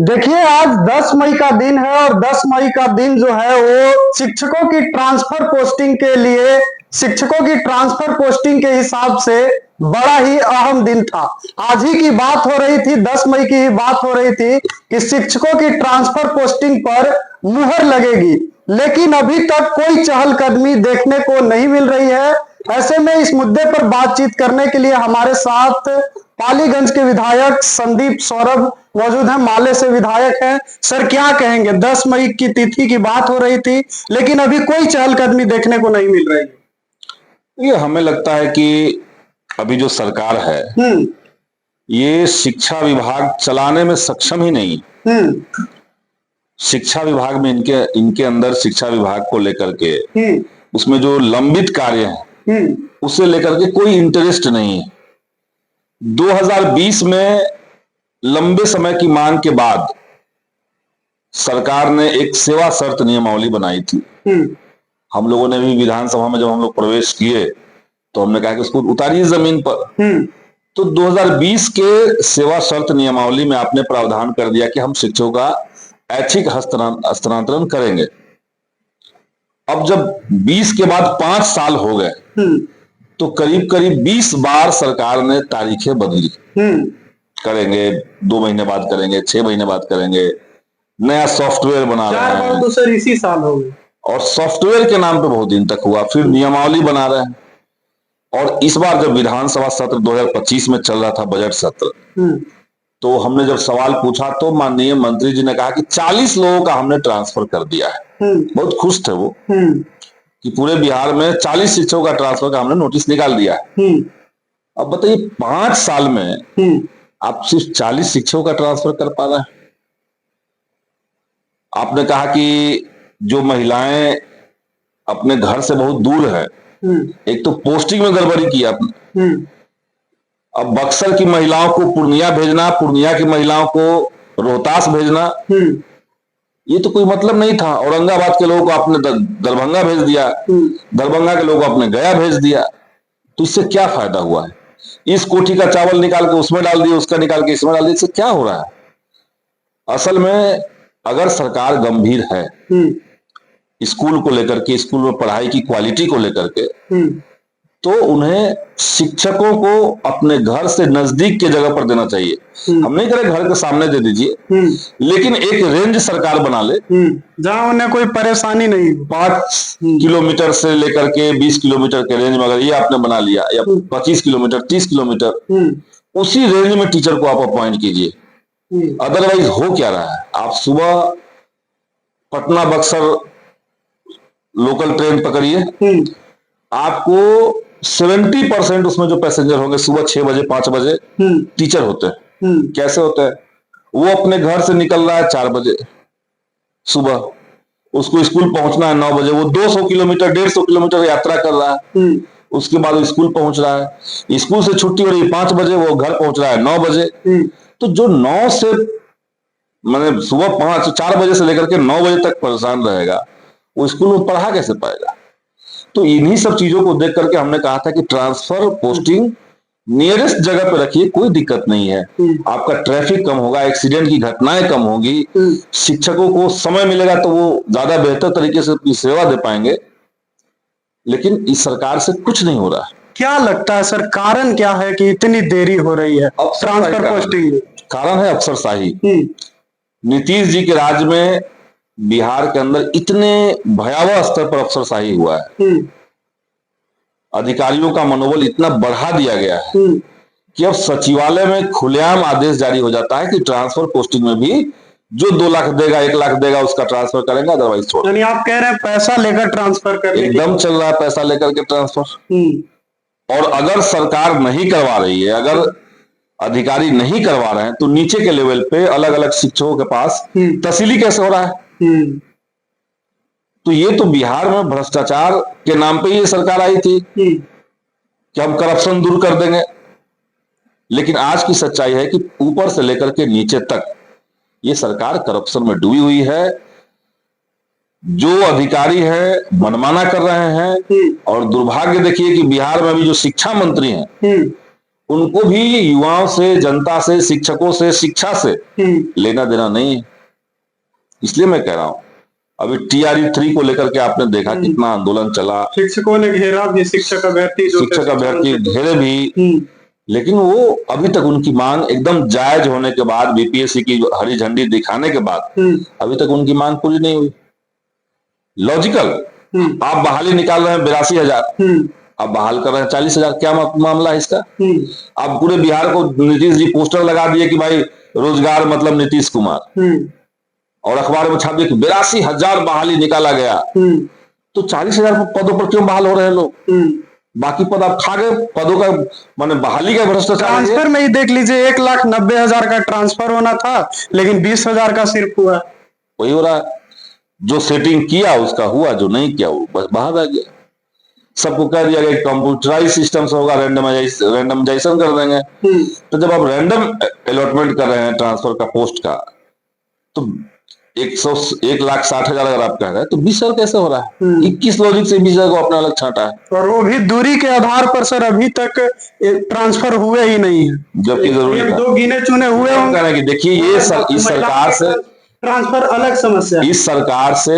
देखिए, आज 10 मई का दिन है और 10 मई का दिन जो है वो शिक्षकों की ट्रांसफर पोस्टिंग के लिए, शिक्षकों की ट्रांसफर पोस्टिंग के हिसाब से बड़ा ही अहम दिन था। आज ही की बात हो रही थी, 10 मई की ही बात हो रही थी कि शिक्षकों की ट्रांसफर पोस्टिंग पर मुहर लगेगी, लेकिन अभी तक कोई चहलकदमी देखने को नहीं मिल रही है। ऐसे में इस मुद्दे पर बातचीत करने के लिए हमारे साथ पालीगंज के विधायक संदीप सौरभ मौजूद हैं, माले से विधायक हैं। सर, क्या कहेंगे? 10 मई की तिथि की बात हो रही थी, लेकिन अभी कोई चहलकदमी देखने को नहीं मिल रही है। ये हमें लगता है कि अभी जो सरकार है ये शिक्षा विभाग चलाने में सक्षम ही नहीं। शिक्षा विभाग में इनके अंदर शिक्षा विभाग को लेकर के उसमें जो लंबित कार्य हैं उसे लेकर के कोई इंटरेस्ट नहीं है। 2020 में लंबे समय की मांग के बाद सरकार ने एक सेवा शर्त नियमावली बनाई थी। हम लोगों ने भी विधानसभा में जब हम लोग प्रवेश किए तो हमने कहा कि उसको उतारिए जमीन पर। तो 2020 के सेवा शर्त नियमावली में आपने प्रावधान कर दिया कि हम शिक्षकों का ऐच्छिक हस्तांतरण करेंगे। अब जब 20 के बाद 5 साल हो गए तो करीब करीब 20 बार सरकार ने तारीखें बदली। करेंगे 2 महीने बाद, करेंगे 6 महीने बाद, करेंगे नया सॉफ्टवेयर बना रहे हैं। 4 बार तो सर इसी साल हो गए और सॉफ्टवेयर के नाम पे बहुत दिन तक हुआ, फिर नियमावली बना रहे हैं। और इस बार जब विधानसभा सत्र 2025 में चल रहा था, बजट सत्र, तो हमने जब सवाल पूछा तो माननीय मंत्री जी ने कहा कि 40 लोगों का हमने ट्रांसफर कर दिया है। बहुत खुश थे वो कि पूरे बिहार में 40 शिक्षकों का ट्रांसफर का हमने नोटिस निकाल दिया है। अब बताइए 5 साल में आप सिर्फ 40 शिक्षकों का ट्रांसफर कर पा रहे हैं। आपने कहा कि जो महिलाएं अपने घर से बहुत दूर है, एक तो पोस्टिंग में गड़बड़ी की आपने। अब बक्सर की महिलाओं को पूर्णिया भेजना, पूर्णिया की महिलाओं को रोहतास भेजना, ये तो कोई मतलब नहीं था। औरंगाबाद के लोगों को आपने दरभंगा भेज दिया, दरभंगा के लोगों को आपने गया भेज दिया। तो इससे क्या फायदा हुआ है? इस कोठी का चावल निकाल के उसमें डाल दिया, उसका निकाल के इसमें डाल दिया, इससे क्या हो रहा है? असल में अगर सरकार गंभीर है स्कूल को लेकर के, स्कूल में पढ़ाई की क्वालिटी को लेकर के, तो उन्हें शिक्षकों को अपने घर से नजदीक के जगह पर देना चाहिए। हम नहीं कह रहे घर के सामने दे दीजिए, लेकिन एक रेंज सरकार बना ले जहां उन्हें कोई परेशानी नहीं। 5 किलोमीटर से लेकर के 20 किलोमीटर के रेंज में अगर ये आपने बना लिया, या 25 किलोमीटर, 30 किलोमीटर, उसी रेंज में टीचर को आप अपॉइंट कीजिए। अदरवाइज हो क्या रहा है? आप सुबह पटना बक्सर लोकल ट्रेन पकड़िए, आपको 70% उसमें जो पैसेंजर होंगे सुबह 6 बजे 5 बजे टीचर होते हैं। कैसे होते हैं? वो अपने घर से निकल रहा है 4 बजे सुबह, उसको स्कूल पहुंचना है 9 बजे, वो 200 किलोमीटर 150 किलोमीटर यात्रा कर रहा है। उसके बाद वो स्कूल पहुंच रहा है, स्कूल से छुट्टी हो रही है 5 बजे, वो घर पहुंच रहा है 9 बजे। तो जो 9 से मैंने सुबह 4 बजे से लेकर के 9 बजे तक परेशान रहेगा, वो स्कूल में पढ़ा कैसे पाएगा? तो इन्हीं सब चीजों को देख करके हमने कहा था कि ट्रांसफर पोस्टिंग नियरेस्ट जगह पे रखिए, कोई दिक्कत नहीं है। आपका ट्रैफिक कम होगा, एक्सीडेंट की घटनाएं कम होगी, शिक्षकों को समय मिलेगा तो वो ज्यादा बेहतर तरीके से अपनी सेवा दे पाएंगे। लेकिन इस सरकार से कुछ नहीं हो रहा है। क्या लगता है सर, कारण क्या है कि इतनी देरी हो रही है ट्रांसफर पोस्टिंग? कारण है अफसरशाही। नीतीश जी के राज में बिहार के अंदर इतने भयावह स्तर पर अफसरशाही हुआ है, अधिकारियों का मनोबल इतना बढ़ा दिया गया है कि अब सचिवालय में खुलेआम आदेश जारी हो जाता है कि ट्रांसफर पोस्टिंग में भी जो 2 लाख देगा, 1 लाख देगा, उसका ट्रांसफर करेंगे, अदरवाइज छोड़। यानी आप कह रहे हैं पैसा लेकर ट्रांसफर कर? एकदम चल रहा है पैसा लेकर के ट्रांसफर। और अगर सरकार नहीं करवा रही है, अगर अधिकारी नहीं करवा रहे हैं, तो नीचे के लेवल पे अलग अलग शिक्षकों के पास तहसीली कैसे हो रहा है? तो ये तो बिहार में भ्रष्टाचार के नाम पे ये सरकार आई थी कि हम करप्शन दूर कर देंगे। लेकिन आज की सच्चाई है कि ऊपर से लेकर के नीचे तक ये सरकार करप्शन में डूबी हुई है। जो अधिकारी है मनमाना कर रहे हैं, और दुर्भाग्य देखिए कि बिहार में भी जो शिक्षा मंत्री हैं उनको भी युवाओं से, जनता से, शिक्षकों से, शिक्षा से लेना देना नहीं है। इसलिए मैं कह रहा हूं, अभी TRE 3 को लेकर के आपने देखा कितना आंदोलन चला, शिक्षकों ने घेरा भी, शिक्षक अभ्यर्थी घेरे भी, लेकिन वो अभी तक उनकी मांग एकदम जायज होने के बाद, BPSC की हरी झंडी दिखाने के बाद अभी तक उनकी मांग पूरी नहीं हुई। लॉजिकल, आप बहाली निकाल रहे हैं 82,000, आप बहाल कर रहे हैं 40,000, क्या मामला है इसका? आप पूरे बिहार को नीतीश जी पोस्टर लगा दिए कि भाई रोजगार मतलब नीतीश कुमार, और अखबार में छाप दिए कि 82,000 बहाली निकाला गया, तो 40,000 पदों पर क्यों बहाल हो रहे हैं लोग? बाकी पद आप खा गए, पदों का माने बहाली का भ्रष्टाचार। ट्रांसफर में ही देख लीजिए, 1,90,000 का ट्रांसफर होना था, लेकिन 20,000 का सिर्फ हुआ। वही हो रहा है, जो सेटिंग किया उसका हुआ, जो नहीं किया वो बस बाहर आ गया। सबको कह दिया गया कंप्यूटराइज सिस्टम से होगा, रैंडमाइजेशन कर देंगे। तो जब आप रैंडम अलॉटमेंट कर रहे हैं ट्रांसफर का पोस्ट का, तो 1,60,000 अगर आप कह रहे हैं, तो 20,000 कैसे हो रहा है? 21 लॉजिक से 20,000 को अपना अलग छांटा है, और वो भी दूरी के आधार पर सर अभी तक ट्रांसफर हुए ही नहीं है, जबकि जरूरी था। 2 गिने चुने हुए होंगे कि देखिए ये इस सरकार से ट्रांसफर अलग समस्या, इस सरकार से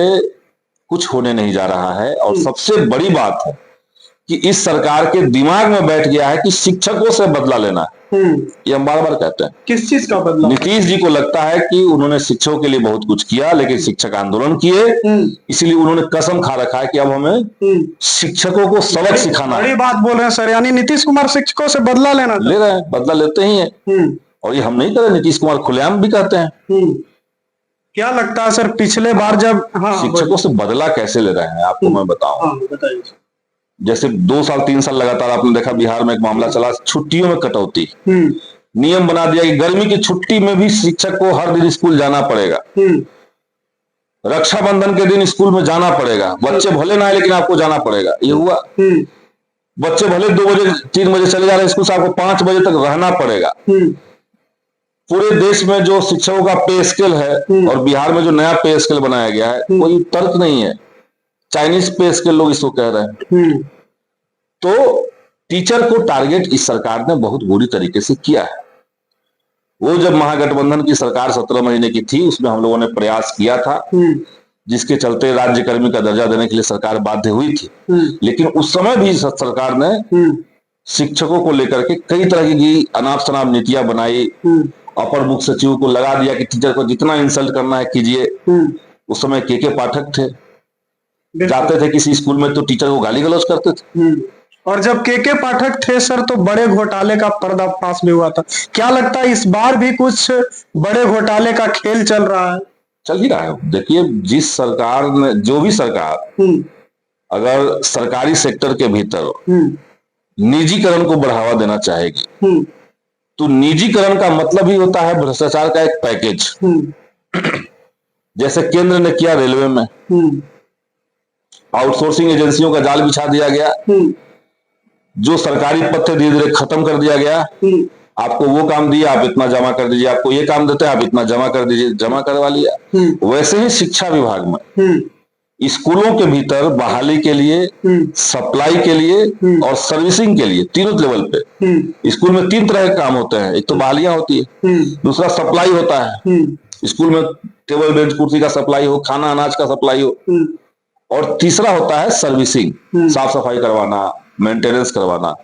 कुछ होने नहीं जा रहा है। और सबसे बड़ी बात है कि इस सरकार के दिमाग में बैठ गया है कि शिक्षकों से बदला लेना है। ये हम बार बार कहते हैं। किस चीज का बदला? नीतीश जी को लगता है कि उन्होंने शिक्षकों के लिए बहुत कुछ किया, लेकिन शिक्षक आंदोलन किए, इसलिए उन्होंने कसम खा रखा है कि अब हमें शिक्षकों को सबक सिखाना है। बड़ी बात बोल रहे हैं सर, यानी नीतीश कुमार शिक्षकों से बदला लेना ले रहे हैं, बदला लेते ही है। और ये हम नहीं कर रहे, नीतीश कुमार खुलेआम भी कहते हैं। क्या लगता है सर, पिछले बार जब शिक्षकों से बदला कैसे ले रहे हैं, आपको मैं बताऊं। जैसे 2 साल 3 साल लगातार आपने देखा बिहार में एक मामला चला, छुट्टियों में कटौती, नियम बना दिया कि गर्मी की छुट्टी में भी शिक्षक को हर दिन स्कूल जाना पड़ेगा, रक्षाबंधन के दिन स्कूल में जाना पड़ेगा, बच्चे भले ना आए लेकिन आपको जाना पड़ेगा। ये हुआ। बच्चे भले 2 बजे 3 बजे चले जा रहे हैं स्कूल से, आपको 5 बजे तक रहना पड़ेगा। पूरे देश में जो शिक्षकों का पे स्केल है और बिहार में जो नया पे स्केल बनाया गया है, कोई तर्क नहीं है, चाइनीज पे स्केल लोग इसको कह रहे हैं। तो टीचर को टारगेट इस सरकार ने बहुत बुरी तरीके से किया है। वो जब महागठबंधन की सरकार 17 महीने की थी, उसमें हम लोगों ने प्रयास किया था, जिसके चलते राज्यकर्मी का दर्जा देने के लिए सरकार बाध्य हुई थी। लेकिन उस समय भी सरकार ने शिक्षकों को लेकर के कई तरह की अनाप शनाप नीतियां बनाई। अपर मुख्य सचिव को लगा दिया कि टीचर को जितना इंसल्ट करना है कीजिए। उस समय के पाठक थे, जाते थे किसी स्कूल में तो टीचर को गाली गलौज करते थे। और जब के पाठक थे सर, तो बड़े घोटाले का पर्दाफाश भी हुआ था। क्या लगता है इस बार भी कुछ बड़े घोटाले का खेल चल रहा है? चल ही रहा है। देखिए, जिस सरकार ने, जो भी सरकार अगर सरकारी सेक्टर के भीतर निजीकरण को बढ़ावा देना चाहेगी, तो निजीकरण का मतलब ही होता है भ्रष्टाचार का एक पैकेज। जैसे केंद्र ने किया रेलवे में, आउटसोर्सिंग एजेंसियों का जाल बिछा दिया गया, जो सरकारी पद थे धीरे धीरे खत्म कर दिया गया। आपको वो काम दिया, आप इतना जमा कर दीजिए, आपको ये काम देते हैं, आप इतना जमा कर दीजिए, जमा करवा लिया। वैसे ही शिक्षा विभाग में स्कूलों के भीतर बहाली के लिए, सप्लाई के लिए और सर्विसिंग के लिए, तीनों लेवल पे स्कूल में 3 तरह के काम होते हैं। एक तो बहालियां होती है, दूसरा सप्लाई होता है, स्कूल में टेबल बेंच कुर्सी का सप्लाई हो, खाना अनाज का सप्लाई हो, और तीसरा होता है सर्विसिंग, साफ सफाई करवाना, मेंटेनेंस करवाना।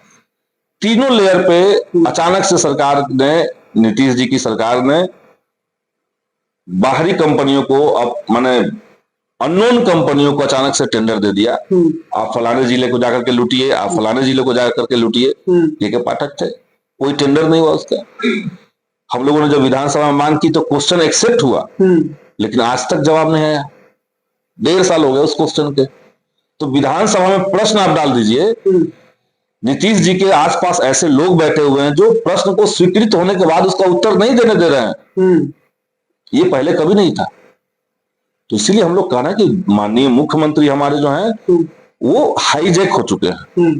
तीनों लेयर पे अचानक से सरकार ने, नीतीश जी की सरकार ने बाहरी कंपनियों को, अब माने अननोन कंपनियों को अचानक से टेंडर दे दिया। आप फलाने जिले को जाकर के लूटिए, आप फलाने जिले को जाकर के लूटिए। के पाठक थे, कोई टेंडर नहीं हुआ उसका। हम लोगों ने जब विधानसभा में मांग की तो क्वेश्चन एक्सेप्ट हुआ, लेकिन आज तक जवाब नहीं आया। 1.5 साल हो गए उस क्वेश्चन के। तो विधानसभा में प्रश्न आप डाल दीजिए, नीतीश जी के आसपास ऐसे लोग बैठे हुए हैं जो प्रश्न को स्वीकृत होने के बाद उसका उत्तर नहीं देने दे रहे हैं। ये पहले कभी नहीं था। तो इसीलिए हम लोग कहना कि माननीय मुख्यमंत्री हमारे जो हैं वो हाईजैक हो चुके हैं।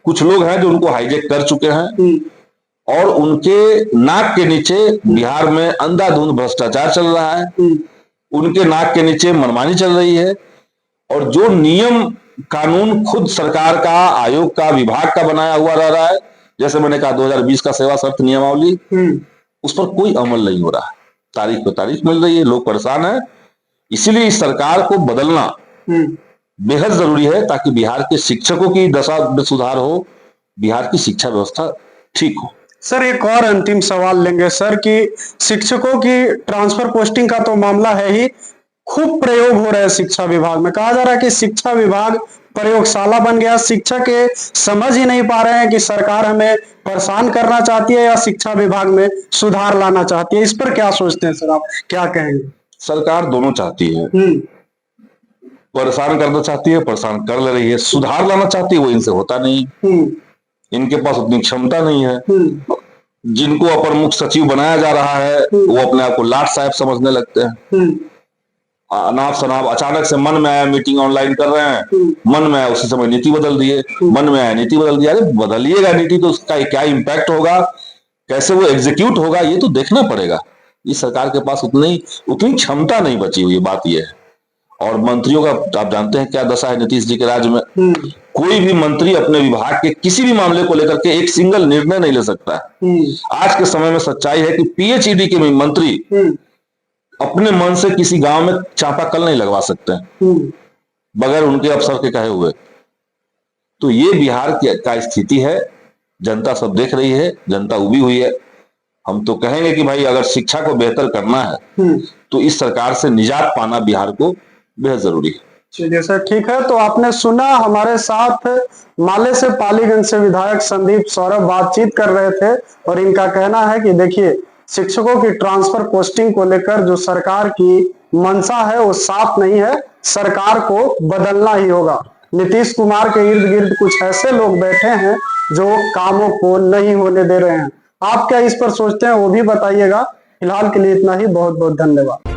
कुछ लोग हैं जो उनको हाईजैक कर चुके हैं, और उनके नाक के नीचे बिहार में अंधाधुंध भ्रष्टाचार चल रहा है, उनके नाक के नीचे मनमानी चल रही है। और जो नियम कानून खुद सरकार का, आयोग का, विभाग का बनाया हुआ रह रहा है, जैसे मैंने कहा 2020 का सेवा शर्त नियमावली, उस पर कोई अमल नहीं हो रहा है, तारीख पे तारीख मिल रही है, लोग परेशान है। इसीलिए इस सरकार को बदलना बेहद जरूरी है, ताकि बिहार के शिक्षकों की दशा में सुधार हो, बिहार की शिक्षा व्यवस्था ठीक हो। सर एक और अंतिम सवाल लेंगे सर कि शिक्षकों की ट्रांसफर पोस्टिंग का तो मामला है ही, खूब प्रयोग हो रहा है शिक्षा विभाग में। कहा जा रहा है कि शिक्षा विभाग प्रयोगशाला बन गया, शिक्षक ये समझ ही नहीं पा रहे हैं कि सरकार हमें परेशान करना चाहती है या शिक्षा विभाग में सुधार लाना चाहती है। इस पर क्या सोचते हैं सर, आप क्या कहेंगे? सरकार दोनों चाहती है, परेशान करना चाहती है, परेशान कर ले रही है, सुधार लाना चाहती है, वो इनसे होता नहीं, इनके पास उतनी क्षमता नहीं है। जिनको अपर मुख्य सचिव बनाया जा रहा है वो अपने आप को लाट साहब समझने लगते हैं। अनाप शनाप अचानक से मन में आया मीटिंग ऑनलाइन कर रहे हैं, मन में आया उसी समय नीति बदल दिए, मन में आया नीति बदल दिया। अरे बदलिएगा नीति तो उसका क्या इम्पैक्ट होगा, कैसे वो एग्जीक्यूट होगा, ये तो देखना पड़ेगा। इस सरकार के पास उतनी क्षमता नहीं बची हुई, बात यह है। और मंत्रियों का आप जानते हैं क्या दशा है नीतीश जी के राज्य में। कोई भी मंत्री अपने विभाग के किसी भी मामले को लेकर के एक सिंगल निर्णय नहीं ले सकता है। आज के समय में सच्चाई है कि पीएचईडी के मंत्री अपने मन से किसी गांव में चापाकल नहीं लगवा सकते बगैर उनके अफसर के कहे हुए। तो ये बिहार का स्थिति है, जनता सब देख रही है, जनता उबी हुई है। हम तो कहेंगे कि भाई अगर शिक्षा को बेहतर करना है तो इस सरकार से निजात पाना बिहार को बेहद जरूरी है। चलिए सर, ठीक है। तो आपने सुना, हमारे साथ माले से पालीगंज से विधायक संदीप सौरभ बातचीत कर रहे थे और इनका कहना है कि देखिए शिक्षकों की ट्रांसफर पोस्टिंग को लेकर जो सरकार की मंशा है वो साफ नहीं है, सरकार को बदलना ही होगा। नीतीश कुमार के इर्द गिर्द कुछ ऐसे लोग बैठे हैं जो कामों को नहीं होने दे रहे हैं। आप क्या इस पर सोचते हैं वो भी बताइएगा। फिलहाल के लिए इतना ही, बहुत बहुत धन्यवाद।